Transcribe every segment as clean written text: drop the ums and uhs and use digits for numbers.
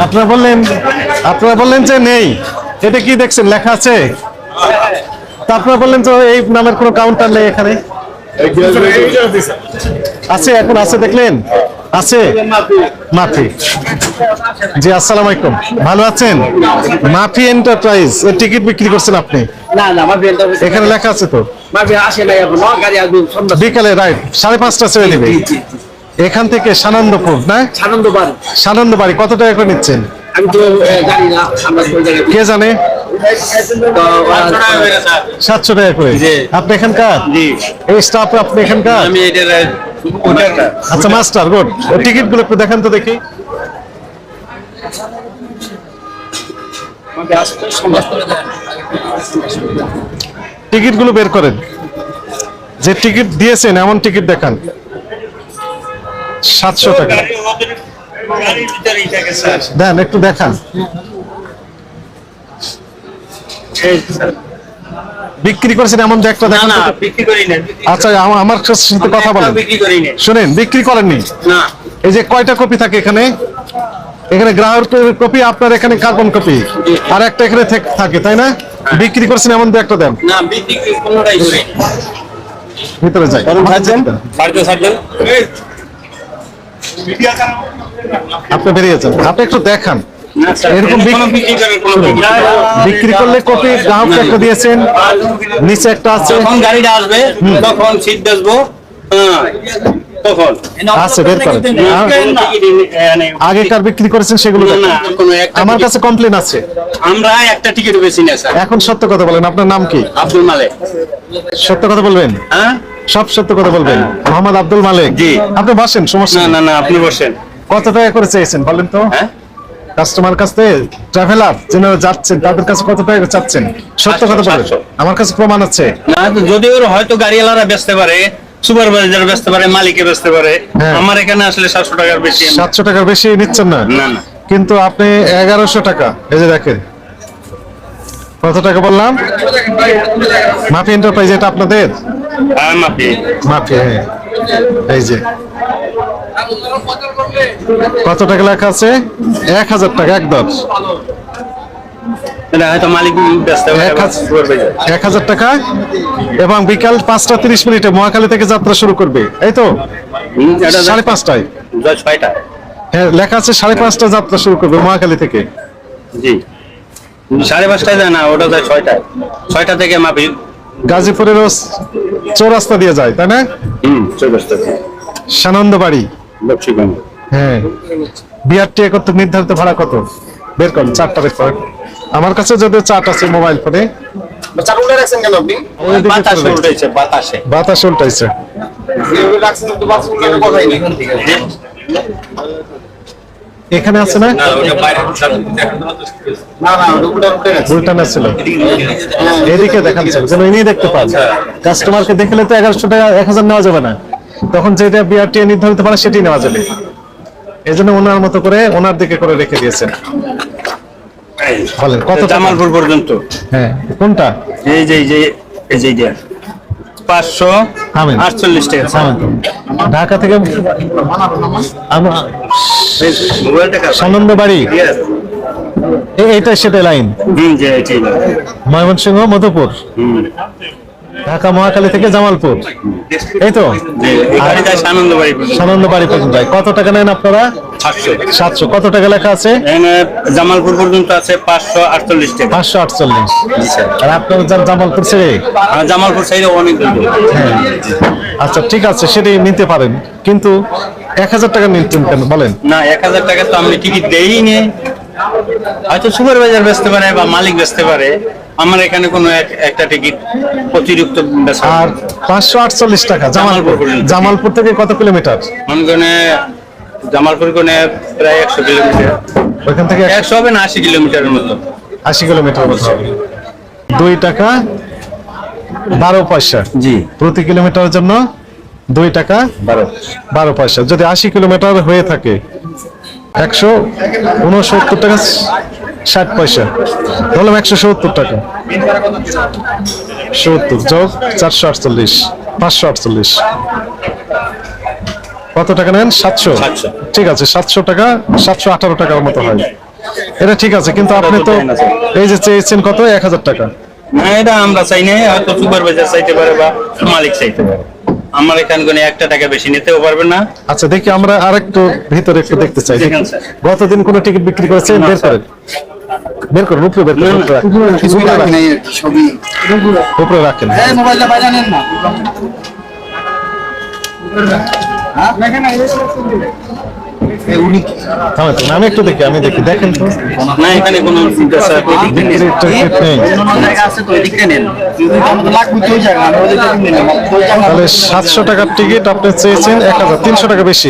আপনারা বললেন যে নেই, এটা কি দেখছেন লেখা আছে? তা আপনারা বললেন তো এই নামের কোনো কাউন্টার নেই এখানে। আছে, এখন আছে, দেখলেন আছে। মাফি জি, আসসালামু আলাইকুম, ভালো আছেন? মাফি এন্টারপ্রাইজ এর টিকিট বিক্রি করছেন আপনি? না না, মাফি এন্টারপ্রাইজ এখানে লেখা আছে তো। মাফি আসে নাই এখনো, গাড়ি আসবে সন্ধ্যা বিকালে রাইট 5:30 ছেড়ে দিবে এখান থেকে সানন্দপুর, না সানন্দবাড়ি। কত টাকা করে নিচ্ছেন? আমি তো জানি না, আমরা কোন জায়গায় কে জানে? 700 টাকা করে। আপনি এখানকার? এই স্টাফ আপনি এখানকার? আচ্ছা, মাস্টার, গুড। টিকিট গুলো একটু দেখান তো দেখি। টিকিট গুলো বের করেন, যে টিকিট দিয়েছেন এমন টিকিট দেখান। 700 টাকা দেন, একটু দেখান। বিক্রি করেছেন এমন যে একটা দেখান। আচ্ছা, আমার সাথে কথা বলেন। শুনেন, বিক্রি করেননি? এই যে কয়টা কপি থাকে এখানে? এখানে গ্রাহকের কপি, আপনার এখানে কার্বন কপি, আর একটা এখানে থাকে, তাই না? বিক্রি করছেন এমন দু একটা দেন। ভিতরে যাই। আপনি বেরিয়ে যান, আপনি একটু দেখান। এরকম বিক্রি করলে কপি গ্রাহককে একটা দিয়েছেন, নিচে একটা আছে। যখন গাড়িটা আসবে তখন সিট বেচবো, আছে, বের করেন। আগেকার বিক্রি করেছেন সেগুলো আমার কাছে কমপ্লেন আছে। আমরা একটা টিকিট বেশি না স্যার। এখন সত্য কথা বলেন, আপনার নাম কি? আব্দুল মালেক। সত্য কথা বলবেন? হ্যাঁ, সব সত্য কথা বলবেন। মোহাম্মদ আব্দুল মালেক। জি। আপনি বসেন, সমস্যা না না, আপনি বসেন। কত টাকা করে চেয়েছেন বলেন তো? হ্যাঁ, কাস্টমার কাছে, ট্রাভেলার যারা যাচ্ছেন তাদের কাছে কত টাকা চাচ্ছেন? সত্য কথা বলেন, আমার কাছে প্রমাণ আছে। না, যদি ওর হয়তো গাড়িওয়ালারা বেচতে পারে, সুপারভাইজার বেচতে পারে, মালিকে বেচতে পারে। আমার এখানে আসলে 700 টাকার বেশি। 700 টাকার বেশি নিচ্ছেন না? না না, কিন্তু আপনি 1100 টাকা। এই যে দেখেন কত টাকা বললাম। মাফি এন্টারপ্রাইজ এটা আপনাদের? মাফি। হ্যাঁ, এই যে কত টাকা লেখা আছে? 1000 টাকা, একদম। হয়তো মালিক বেচতে পারে, 1000 টাকা। এবং বিকাল 5:30 মহাখালী থেকে যাত্রা শুরু করবে, এই তো? 5:30টায়, 6টা। হ্যাঁ, লেখা আছে 5:30টায় যাত্রা শুরু করবে মহাখালী থেকে। জি, 5:30টায় যায় না, ওটা যায় 6টায়। 6টা থেকে মাফি গাজীপুরের চৌরাস্তা দিয়ে যায়, তাই না? চৌরাস্তা, সানন্দবাড়ি, লক্ষ্মীগঞ্জ। হ্যাঁ। বিআরটি কর্তৃক নির্ধারিত ভাড়া কত? বের করেন, চার্টটা বের করেন। আমার কাছে যদিও চার্ট আছে মোবাইল ফোনে। বাতাস উল্টাইছে। এখানে আছে না? উল্টানো ছিল, এদিকে দেখাচ্ছেন যেন ইনি দেখতে পান। কাস্টমারকে দেখলে তো 1100 টাকা 1000 নেওয়া যাবে না, তখন যেটা বিআরটি নির্ধারিত ভাড়া সেটাই নেওয়া যাবে। এই জন্য ওনার মতো করে ওনার দিকে করে রেখে দিয়েছেন। বলেন কত? জামালপুর পর্যন্ত। হ্যাঁ, কোনটা? এই যে 548 টাকা। ঢাকা থেকে সানন্দবাড়ি, এইটা সেটা লাইন। ময়মনসিংহ, মধুপুর, ঢাকা মহাখালী থেকে জামালপুর, এই তো? সানন্দবাড়ি পর্যন্ত যায়। কত টাকা নেন আপনারা? 700। কত টাকা লেখা আছে? জামালপুর পর্যন্ত আছে 548 টাকা। 548। আর আপনারা যান জামালপুর ছেড়ে? জামালপুর ছেড়ে অনেক দূর। হ্যাঁ, আচ্ছা, ঠিক আছে, সেটাই নিতে পারেন, কিন্তু 1000 টাকা নিতেন কেন বলেন? না, 1000 টাকা তো আমি টিকিট দেইনি। হয়তো সুপারভাইজার বেচতে পারে বা মালিক বেচতে পারে। আমার এখানে কোনো একটা টিকিট অতিরিক্ত। আর 548 টাকা জামালপুর থেকে কত কিলোমিটার? জামালপুর কোনে প্রায় 100 কিলোমিটার। ওইখান থেকে 100 হবে না, 80 কিলোমিটারের মতো। 80 কিলোমিটার মতো হবে। 2 টাকা 12 পয়সা। জি, প্রতি কিলোমিটারের জন্য 2 টাকা 12 পয়সা। যদি 80 কিলোমিটার হয়ে থাকে 169 টাকা 60 পয়সা, ধরলাম 170 টাকা। 70 যোগ 448, 548। কত টাকা নেন? 700। ঠিক আছে, 700 টাকা, 718 টাকার মতো হয়। এটা ঠিক আছে, কিন্তু আপনি তো এই যে চেয়েছেন কত, 1000 টাকা। না, এটা আমরা চাই না, হয়তো সুপারভাইজার চাইতে পারে বা মালিক চাইতে পারে। আমার এখানে কোনো 1 টাকা বেশি নিতেও পারবে না। আচ্ছা দেখি, আমরা আরেকটু ভিতরে একটু দেখতে চাই। দেখেন স্যার। গতদিন কোনো টিকিট বিক্রি করেছেন? বের করেন, বের করুন, উপরে বের করুন, উপরে রাখেন। মোবাইলটা বাইরে নেন না। থামেন, আমি একটু দেখি, আমি দেখি, দেখেন তো। না, এখানে কোনো বিক্রির টিকিট নেই। তাহলে 700 টাকার টিকিট আপনি চেয়েছেন 1000, 300 টাকা বেশি।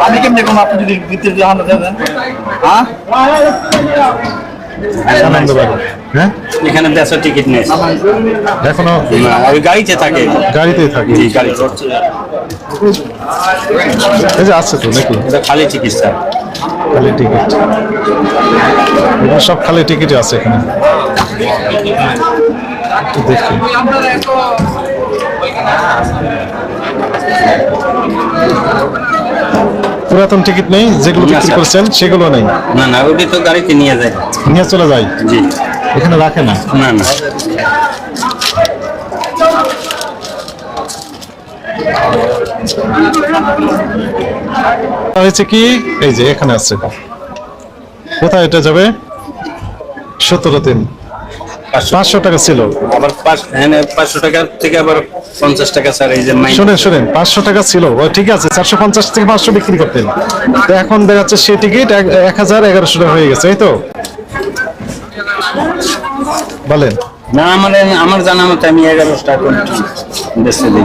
আমি কেমনে কোন আপনি যদি ভিতরে দিয়ে হানা দেবেন? হ্যাঁ? আনন্দবাড়ি, হ্যাঁ এখানে দেশের টিকিট নেই, এখনো না, ওই গাড়িতে থাকে। গাড়িতেই থাকে। জি, গাড়িতে। এই যে আছে তো নাকি এটা খালি টিকিট স্যার। খালি টিকিট, এগুলো সব খালি টিকিটই আছে এখানে। একটু দেখি, পুরাতন টিকিট নেই, যেগুলো না, বিক্রি স্যার। করছেন সেগুলো নেই। না না, ওটি তো গাড়িতে নিয়ে যায়। নিয়ে চলে যায়, জি, এখানে রাখে না। না না। হয়েছে কি, এই যে এখানে আছে, কোথায় এটা যাবে? 17 500 টাকা ছিল। আবার 500 টাকার থেকে আবার 50 টাকা স্যার, এই যে শুনেন শুনেন, 500 টাকা ছিল, ও ঠিক আছে, 450 থেকে 500 বিক্রি করতেন, তো এখন দেখা যাচ্ছে সেই টিকিট 1100 টাকা হয়ে গেছে, এই তো বলেন। না, আমার জানা মতে আমি 1100 টাকা বেচতে দিই।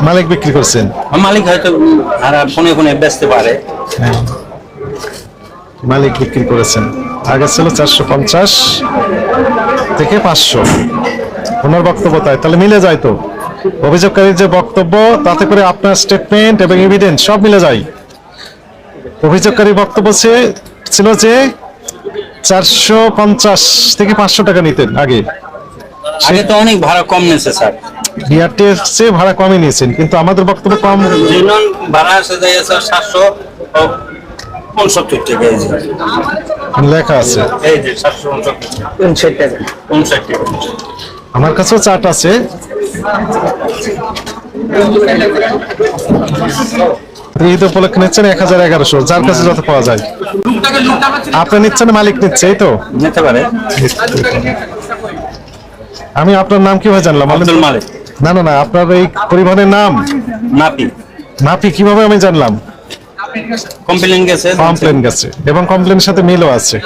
মালিক বিক্রি করছেন? মালিক হয়তো আর ফোনে ফোনে বেচতে পারে। হ্যাঁ, মালিক বিক্রি করেছেন। আগে ছিল 450 থেকে 500, ওনার বক্তব্য তাই, তাহলে মিলে যায় তো। অভিযোগকারীর যে বক্তব্য, তাতে করে আপনার স্টেটমেন্ট এবং এভিডেন্স সব মিলে যায়। অভিযোগকারীর বক্তব্য ছিল যে 450 থেকে 500 টাকা নিতেন আগে। আগে তো অনেক ভাড়া কম নিয়েছে স্যার। বিআরটিএর চেয়ে ভাড়া কমই নিয়েছেন, কিন্তু আমাদের বক্তব্য কম। জেনুইন ভাড়া আছে যে স্যার 765 টাকা, এই যে লেখা আছে, এই যে 765 টাকা, 59 টাকা। আমার কাছেও চার্ট আছে। ঈদ উপলক্ষে নিচ্ছেন 1100, যার কাছে যত পাওয়া যায়। আপনি নিচ্ছেন, মালিক নিচ্ছে, এই তো নিতে পারে। আমি আপনার নাম কিভাবে জানলাম? আব্দুল মালিক। না না না, আপনার এই পরিবহনের নাম নাপি। নাপি কিভাবে আমি জানলাম? কমপ্লেন গেছে, কমপ্লেন গেছে, এবং কমপ্লেনের সাথে মিলও আছে।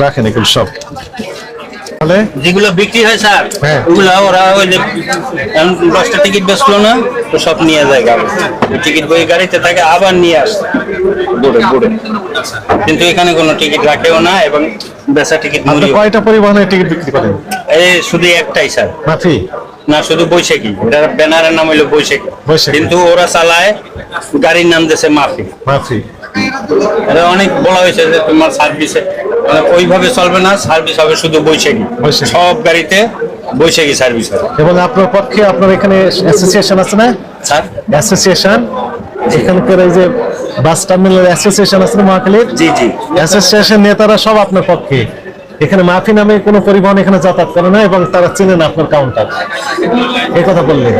রাখেন এগুলো সব, তাহলে যেগুলো বিক্রি হয় স্যার, হ্যাঁ। ওগুলো ওরা ওই যে 10টা টিকিট বেচলো না, তো সব নিয়ে যায় গাড়ি। টিকিট বই গাড়িতে থাকে, আবার নিয়ে আসে বুড়ে বুড়ে। কিন্তু এখানে কোনো টিকিট রাখেও না, এবং বেচা টিকিট আপনি মুড়িও। কয়টা পরিবহনের টিকিট বিক্রি করেন? এই শুধু একটাই স্যার, মাফি? না শুধু বৈশাখী, এটা ব্যানারের নাম হইলো বৈশাখী, বৈশাখী। কিন্তু ওরা চালায় গাড়ির নাম দিয়েছে মাফি। মাফি, এটা অনেক বলা হয়েছে যে তোমার সার্ভিসে ওইভাবে চলবে না, সার্ভিস হবে শুধু বৈশাখী। বৈশাখী। সব গাড়িতে বৈশাখী সার্ভিস হবে। এবং আপনার পক্ষে আপনার এখানে অ্যাসোসিয়েশন আছে না? স্যার, অ্যাসোসিয়েশন, এখানকার এই যে বাস টার্মিনাল অ্যাসোসিয়েশন আছে না মহাখালীর, জি জি, অ্যাসোসিয়েশন নেতারা সব আপনার পক্ষে। এখানে মাফি নামে কোনো পরিবহন এখানে যাতায়াত করে না, এবং তারা চেনেন আপনার কাউন্টার, এই কথা বললেন।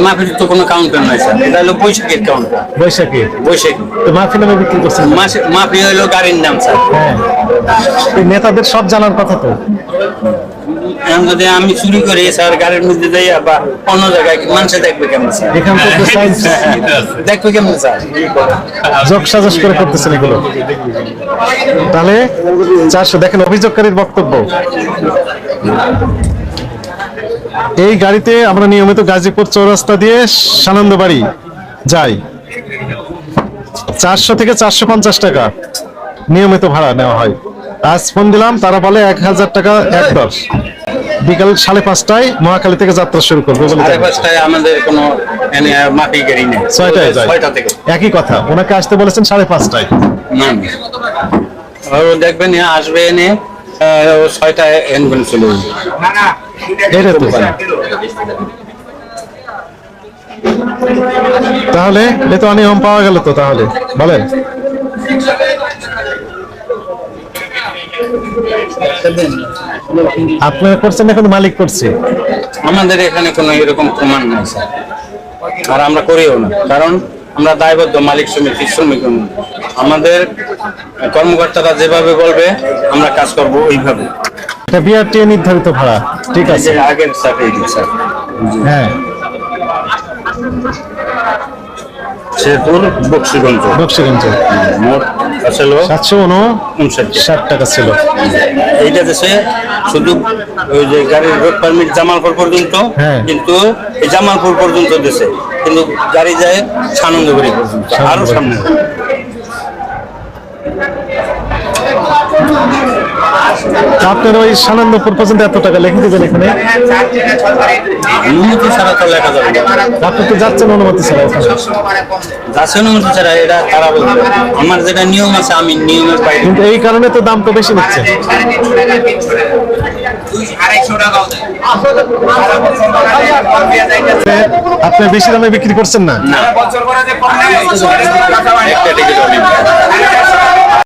মাফির তো কোনো কাউন্টার নাই স্যার, এটা হলো বৈশাখীর কাউন্টার। বৈশাখী, বৈশাখী তো মাফি নামে বিক্রি করছেন? মাফি হইলো গাড়ির নাম স্যার। হ্যাঁ, এই নেতাদের সব জানার কথা তো। এখন যদি আমি চুরি করি স্যার গাড়ির মধ্যে যাই বা অন্য জায়গায়, মানুষে দেখবে কেমন স্যার? এখান থেকে দেখবে কেমন স্যার? যোগ সাজস করে করতেছেন এগুলো। তাহলে 400, দেখেন অভিযোগকারীর বক্তব্য। এই গাড়িতে আমরা নিয়মিত গাজীপুর চৌরাস্তা দিয়ে সানন্দবাড়ি যাই, 400 থেকে 450 টাকা নিয়মিত ভাড়া নেওয়া হয়। আজ ফোন দিলাম, তারা বলে 1000 টাকা একদর। বিকাল 5:30টায় মহাখালী থেকে যাত্রা শুরু করবে বলে জানায়। 5:30টায় আমাদের কোনো মাফি গাড়ি নেই, 6টায় যায়। 6টা থেকে। একই কথা, ওনাকে আসতে বলেছেন 5:30টায়। না না, ও দেখবেন আসবে এনে 6টায় এনবেন চলে যাবে। এটা তো তাহলে এ তো অনিয়ম পাওয়া গেল তো, তাহলে বলেন। আপনারা করছেন এখন মালিক করছে? আমাদের এখানে কোনো এরকম প্রমাণ নাই স্যার, আর আমরা করিও না, কারণ আমরা দায়বদ্ধ মালিক সমিতির শ্রমিক নই। আমাদের কর্মকর্তারা যেভাবে বলবে আমরা কাজ করব ওইভাবে। এটা বিআরটিএ নির্ধারিত ভাড়া, ঠিক এই আছে। যে আগের স্যার, এই যে স্যার হ্যাঁ, শেরপুর বক্সিগঞ্জ বক্সিগঞ্জে মোট আসলে 759 টাকা ছিল। এইটা দেশে শুধু ওই যে গাড়ির রোড পারমিট জামালপুর পর্যন্ত, হ্যাঁ। কিন্তু এই জামালপুর পর্যন্ত দেশে, কিন্তু গাড়ি যায় সানন্দবাড়ি পর্যন্ত, আরো সামনে। আপনার ওই সানন্দপুর পর্যন্ত এত টাকা লিখে দেবেন এখানে? অনুমতি ছাড়া তো লেখা যাবে না। আপনি তো যাচ্ছেন অনুমতি ছাড়া ওখানে। যাচ্ছে অনুমতি ছাড়া, এটা তারা বলবে। আমার যেটা নিয়ম আছে আমি নিয়মের বাইরে। কিন্তু এই কারণে তো দাম তো বেশি নিচ্ছে। আপনি বেশি দামে বিক্রি করছেন না? না, একটা টিকিট